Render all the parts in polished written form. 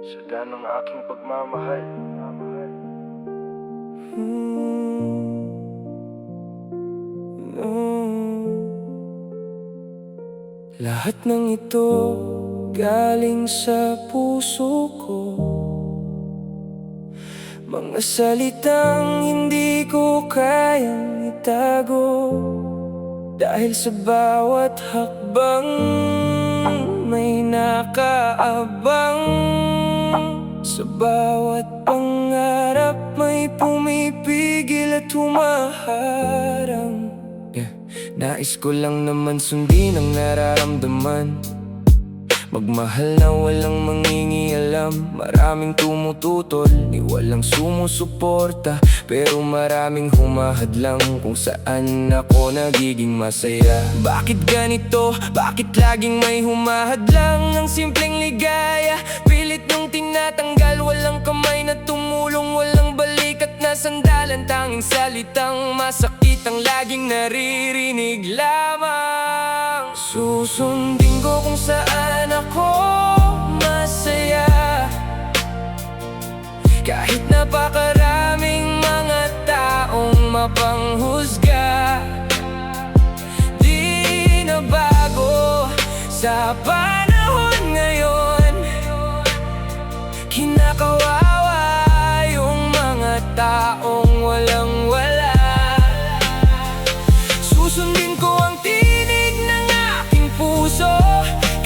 Sada ng aking pagmamahal. Lahat ng ito galing sa puso ko, mga salitang hindi ko kayang itago. Dahil sa bawat hakbang may nakaabang, sa bawat pangarap may pumipigil at humaharang. Nais ko lang naman sundin ang nararamdaman, magmahal na walang mangingialam. Maraming tumututol, ni walang sumusuporta, pero maraming humahadlang kung saan ako nagiging masaya. Bakit ganito? Bakit laging may humahadlang? Ang simpleng ligaya, pilit nung tinatanggal. Walang kamay na tumulong, walang balikat na sandalan. Tanging salitang masakit ang laging naririnig lamang. Susundin ko kung saan ako masaya, kahit napakaraming mga taong mapanghusga. Di na bago sa panahon ngayon, kinakawawa yung mga taong walang-wala. Susundin ko ang tinig ng aking puso,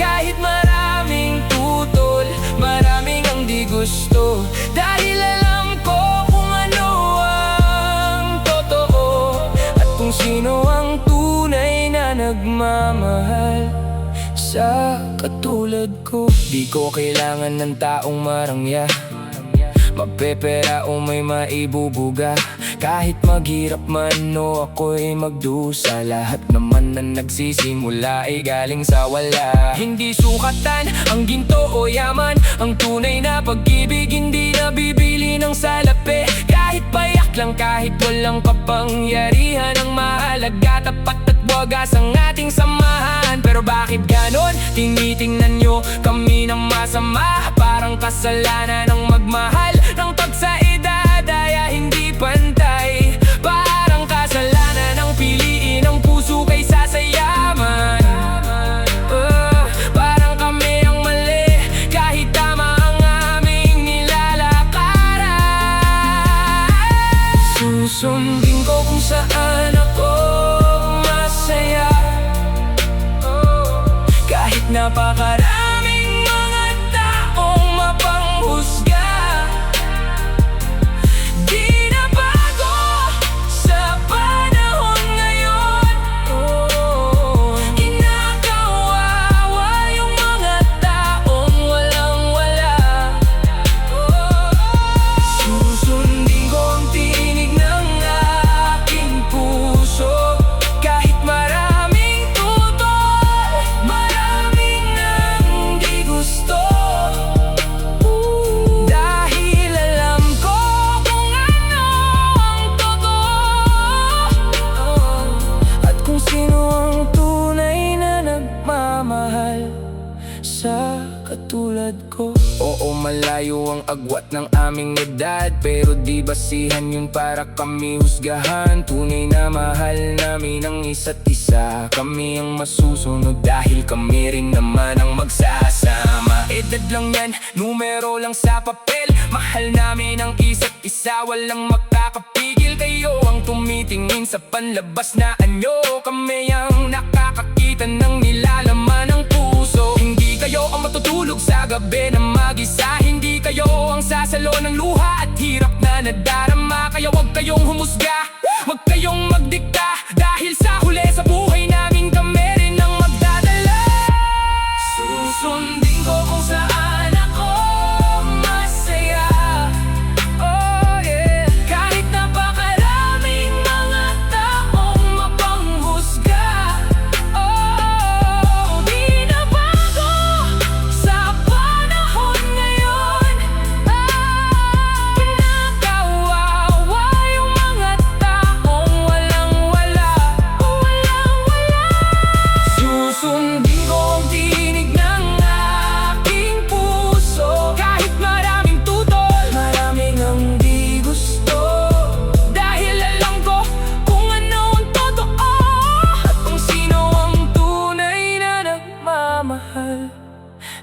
kahit maraming tutol, maraming ang di gusto. Dahil alam ko kung ano ang totoo, at kung sino ang tunay na nagmamahal sa katulad ko. Di ko kailangan ng taong marangya, magpepera o may maibubuga. Kahit maghirap man o ako'y magdusa, lahat naman na nagsisimula ay galing sa wala. Hindi sukatan ang ginto o yaman, ang tunay na pag-ibig hindi nabibili ng salapi. Kahit payak lang, kahit walang kapangyarihan, ang mahalaga tapat at wagas ang ating samahan. Pero bakit ganon? Tinitingnan nyo kami ng masama, parang kasalanan ng magmahal ng pagsaidadaya hindi pantay. Parang kasalanan ang piliin ang puso kaysa sa yaman. Parang kami ang mali kahit tama ang aming nilalakaran. Susundin ko kung saan ako masaya, kahit napakaraming mga taong mapanghusga. Di na bago sa panahon ngayon, kinakawawa yung mga taong walang-wala. Susundin ko ang tinig ng aking puso, kahit maraming tutol, maraming ang di gusto. Dahil alam ko kung ano ang totoo, at kung sino ang tunay na nagmamahal sa katulad ko. Oo, malayo ang agwat ng aming edad, pero di basihan yun para kami husgahan. Tunay na mahal namin ang isa't isa, kami ang masusunod dahil kami rin naman ang magsasama. Edad lang yan, numero lang sa papel, mahal namin ang isa't isa, walang makakapigil. Kayo ang tumitingin sa panlabas na anyo, kami ang nakakakita ng nilalaman ng puso. Hindi kayo ang matutulog sa gabi na mag-isa, hindi kayo ang sasalo ng luha at hirap na nadarama. Kaya wag kayong humusga, wag kayong magdikta, dahil sa huli sa buhay namin kami rin ang magdadala. Susundin ko kung saan ako masaya, oh yeah, kahit napakaraming mga taong mapanghusga. Oh, di na bago sa panahon ngayon, kinakawawa yung mga taong walang-wala.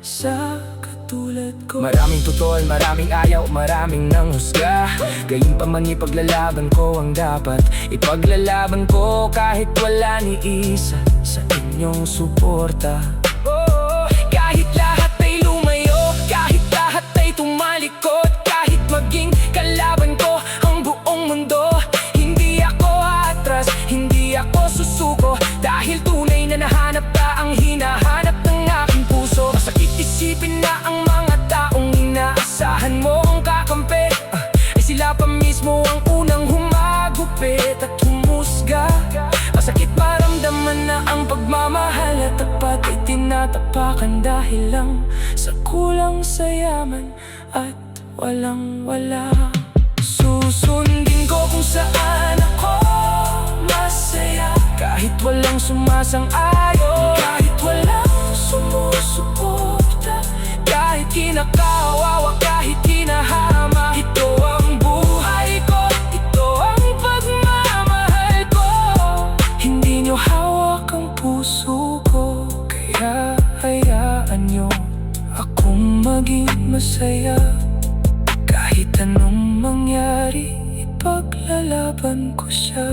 sa katulad ko. Maraming tutol, maraming ayaw, maraming nanghusga. Gayunpaman ipaglalaban ko ang dapat ipaglalaban ko, kahit wala ni isa sa inyong suporta. Kahit lahat ay lumayo, kahit lahat ay tumalikod, kahit maging kalaban ko ang buong mundo, hindi ako atras, hindi ako susuko, dahil tunay na nahanap ka ang hinahanap ng aking puso. Masakit isipin na ang mga taong inaasahan mo ang kakampi ay sila pa mismo ang unang humagupit at humusga. Masakit maramdaman na ang pagmamahal at tapat ay tinatapakan dahil lang sa kulang sa yaman at walang wala. Susundin ko kung saan ako masaya, kahit walang sumasang-ayon, kahit walang sumusuporta, kahit kinakawawa, kahit hinahama. Ito ang buhay ko, ito ang pagmamahal ko. Hindi nyo hawak ang puso ko, kaya hayaan nyo akong maging masaya. Kahit anong mangyari, ipaglalaban ko siya.